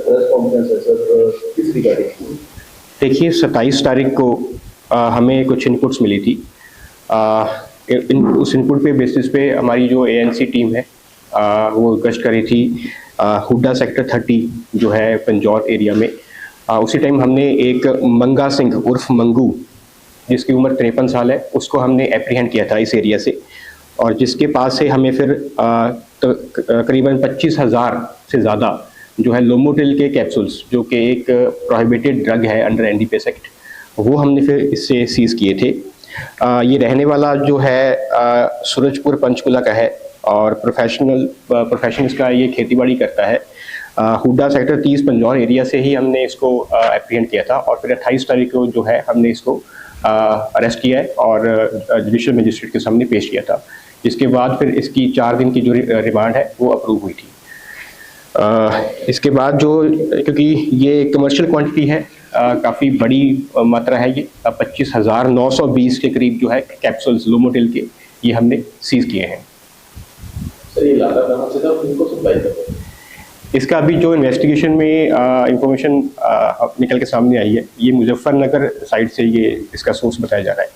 Press conference है sir, किस regarding? देखिए 27 तारीख को हमें कुछ इनपुट्स मिली थी। उस इनपुट पे बेसिस पे हमारी जो एएनसी टीम है वो गश्त करी थी हुड्डा सेक्टर 30 जो है पंजौर एरिया में। उसी टाइम हमने एक मंगा सिंह उर्फ मंगू जिसकी उम्र 53 साल है, उसको हमने एप्रीहेंड किया था इस एरिया से, और जिसके पास से हमें फिर करीबन 25,000 से ज़्यादा जो है लोमोटिल के कैप्सूल्स, जो कि एक प्रोहिबिटेड ड्रग है अंडर एनडीपीएस एक्ट, वो हमने फिर इससे सीज़ किए थे। ये रहने वाला जो है सूरजपुर पंचकुला का है और प्रोफेशन इसका ये खेतीबाड़ी करता है। हुड्डा सेक्टर 30 पंजौर एरिया से ही हमने इसको एप्रीहेंड किया था और फिर 28 तारीख को जो है हमने इसको अरेस्ट किया है और जुडिशियल मजिस्ट्रेट के सामने पेश किया था, जिसके बाद फिर इसकी 4 दिन की जो रिमांड है वो अप्रूव हुई थी। इसके बाद जो, क्योंकि ये कमर्शियल क्वांटिटी है, काफ़ी बड़ी मात्रा है, ये 25,920 के करीब जो है कैप्सूल्स लोमोटिल के ये हमने सीज किए हैं। सर ये लाता कहाँ से था, उनको सप्लाई करते हैं? इसका अभी जो इन्वेस्टिगेशन में इंफॉर्मेशन निकल के सामने आई है, ये मुजफ्फरनगर साइड से ये इसका सोर्स बताया जा रहा है।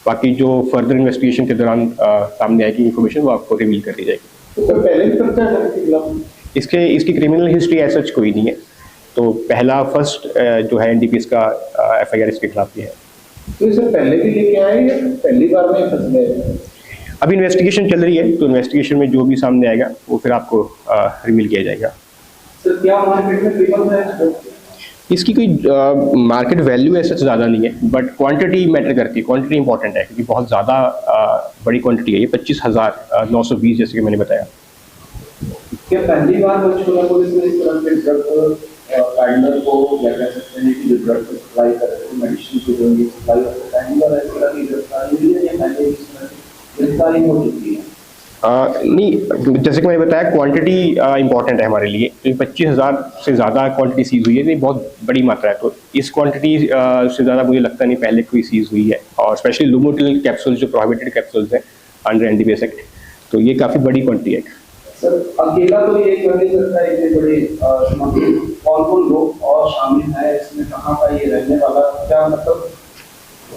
बाकी जो फर्दर इन्वेस्टिगेशन के दौरान सामने आएगी इंफॉर्मेशन वो आपको रिवील कर दी जाएगी। तो सर पहले भी करता है इसके खिलाफ? इसकी क्रिमिनल हिस्ट्री ऐसा कोई नहीं है, तो पहला फर्स्ट जो है एनडीपीएस का एफआईआर इसके खिलाफ ये है। तो सर पहले भी लेके आए या पहली बार में फंस गए? अभी इन्वेस्टिगेशन चल रही है, तो इन्वेस्टिगेशन में जो भी सामने आएगा वो फिर आपको रिवील किया जाएगा। सर क्या मार्केट में कीमत है? इसकी कोई मार्केट वैल्यू ऐसे ज़्यादा नहीं है, बट क्वांटिटी मैटर करती है, क्वांटिटी इंपॉर्टेंट है क्योंकि बहुत ज़्यादा बड़ी क्वांटिटी है ये, 25,920 जैसे कि मैंने बताया। क्या पहली बार पंचकुला पुलिस ने इस तरह के ड्रग पैडलर को या कह सकते हैं कि जो ड्रग सप्लाई कर रहे हैं, मेडिसिन की जो सप्लाई करते हैं, पहली बार इस तरह की गिरफ्तारी हुई है या पहले इस तरह की गिरफ्तारी हो चुकी है? नहीं, जैसे कि मैंने बताया क्वांटिटी इंपॉर्टेंट है हमारे लिए, तो 25,000 से ज़्यादा क्वांटिटी सीज हुई है, ये बहुत बड़ी मात्रा है, तो इस क्वांटिटी से ज़्यादा मुझे लगता नहीं पहले कोई सीज हुई है, और स्पेशली लोमोटिल कैप्सूल्स जो प्रोहिबिटेड कैप्सूल्स हैं अंडर एनडीपीएस एक्ट, तो ये काफ़ी बड़ी क्वांटिटी है। सर अकेला तो ये कर नहीं सकता, इतने बड़े कौन लोग और शामिल हैं इसमें, कहाँ का ये रहने वाला, क्या मतलब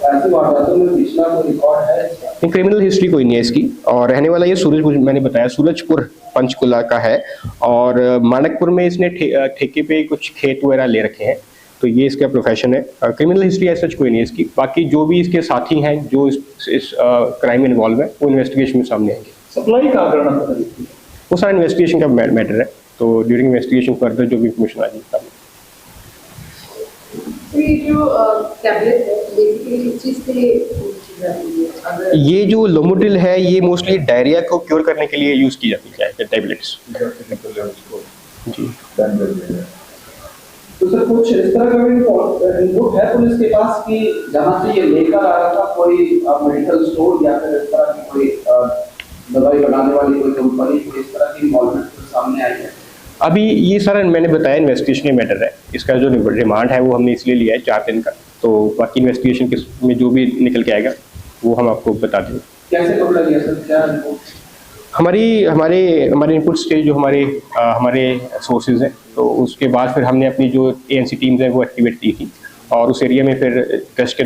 ऐसी वारदातों में पिछला कोई रिकॉर्ड है इसका? क्रिमिनल हिस्ट्री कोई नहीं है इसकी, और रहने वाला ये सूरजपुर, मैंने बताया सूरजपुर पंचकुला का है, और मानकपुर में इसने ठेके पे कुछ खेत वगैरह ले रखे हैं, तो ये इसका प्रोफेशन है। क्रिमिनल हिस्ट्री ऐसा कोई नहीं है इसकी। बाकी जो भी इसके साथी हैं जो इस क्राइम में इन्वॉल्व है वो इन्वेस्टिगेशन में सामने आएंगे। सप्लाई कहाँ करना था इसकी? वो सारा इन्वेस्टिगेशन का मैटर है, तो ड्यूरिंग इन्वेस्टिगेशन फर्दर जो भी इंफॉर्मेशन आ जाएगी। ये जो टैबलेट है बेसिकली किस चीज के लिए यूज की जाती है? ये जो लोमोटिल है ये मोस्टली डायरिया को क्योर करने के लिए यूज की जाती है टैबलेट्स। जी। तो सर कुछ इस तरह का भी इनपुट है पुलिस के पास कि जहाँ से ये लेकर आ रहा था कोई मेडिकल स्टोर या फिर इस तरह की कोई दवाई बनाने वाली कोई कंपनी, कोई इस तरह की इन्वॉल्वमेंट सामने आई है? अभी ये सारा मैंने बताया इन्वेस्टिगेशन का मैटर है, इसका जो रिमांड है वो हमने इसलिए लिया है 4 दिन का, तो बाकी इन्वेस्टिगेशन में जो भी निकल के आएगा वो हम आपको बता देंगे। कैसे पकड़ा गया सर, क्या हमारे इनपुट्स के जो हमारे सोर्सेज हैं, तो उसके बाद फिर हमने अपनी जो एएनसी टीम्स हैं वो एक्टिवेट की थी और उस एरिया में फिर गश्त